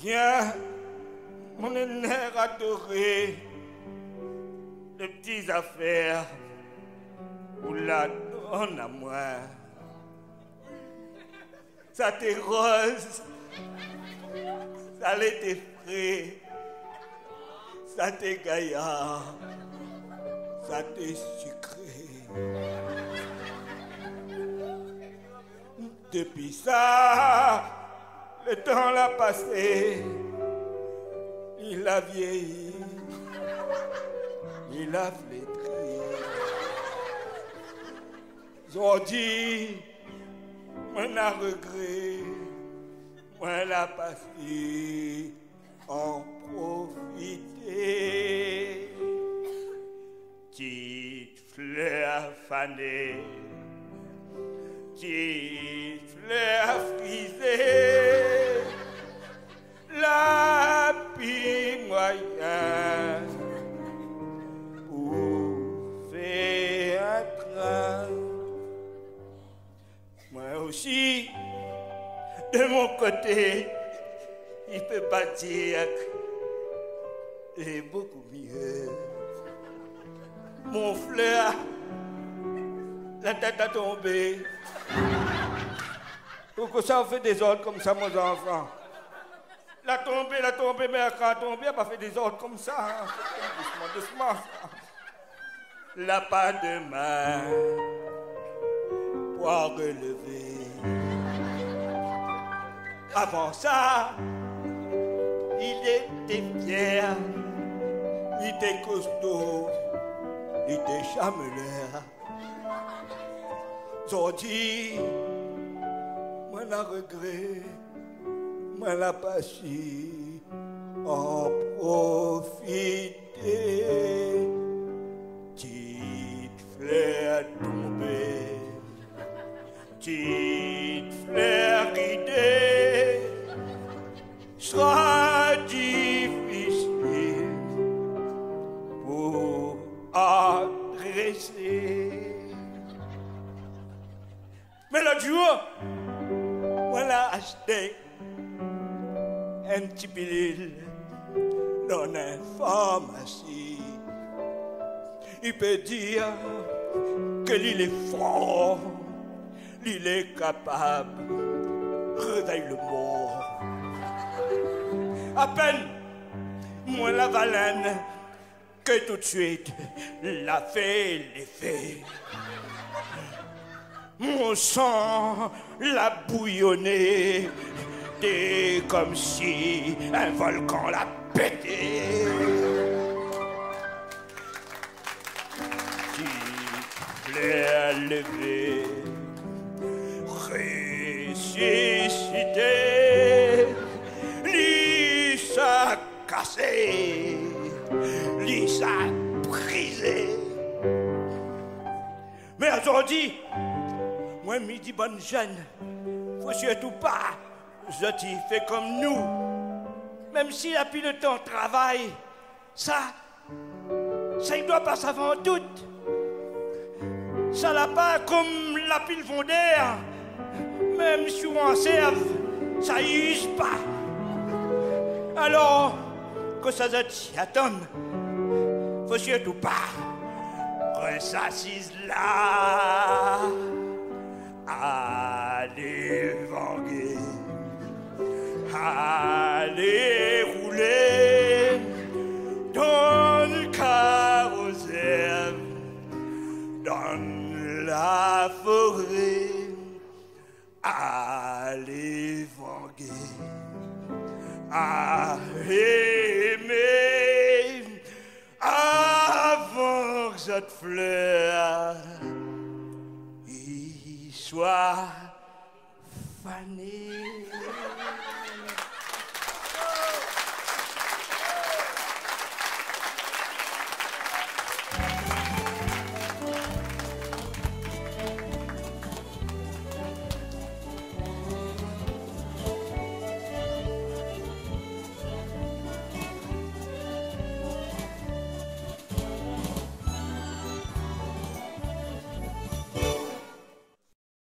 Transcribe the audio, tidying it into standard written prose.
Viens, mon nerf adoré, les petites affaires, ou la donne à moi. Ça t'est rose, ça l'est frais, ça t'est gaillard, ça t'est sucré. Depuis ça, le temps l'a passé, il a vieilli, il a flétri. Aujourd'hui, on a regret, on l'a passé, en profiter. Petite fleur fanée, petite fleur frisée, la pire moyen pour faire un train. Moi aussi, de mon côté, il peut pas dire que c'est beaucoup mieux. Mon fleur, la tête a tombé. Pourquoi ça fait des ordres comme ça, mon enfant? La tombée, mais quand elle a tombé, elle n'a pas fait des ordres comme ça. Hein. Doucement. La pas de main pour relever. Avant ça, il était fier, il était costaud, il était chameleur. Aujourd'hui, moi la regret, moi la passie, en profiter. Petite fleur tombée, petite fleur ridée, sera difficile pour adresser. Mais l'autre jour, on a acheté un petit pilule dans une pharmacie. Il peut dire que l'il est fort, l'il est capable, réveille le mort. À peine, moi la valenne, que tout de suite, la fait l'effet. Mon sang l'a bouillonné, c'est comme si un volcan l'a pété. Petite fleur levée, ressuscité, lisa cassé, lisa brisé. Mais aujourd'hui, moi, midi bonne jeune, faut surtout pas, je t'y fais comme nous. Même s'il a plus le temps de travail, ça, il doit passer avant tout. Ça l'a pas comme la pile fondaire, même si on en serve, ça y use pas. Alors, que ça t'y attend, faut surtout pas, on s'assise là. Allez vanguer, allez rouler dans le carrousel, dans la forêt. Allez vanguer, allez aimer avant que cette fleur soit fané.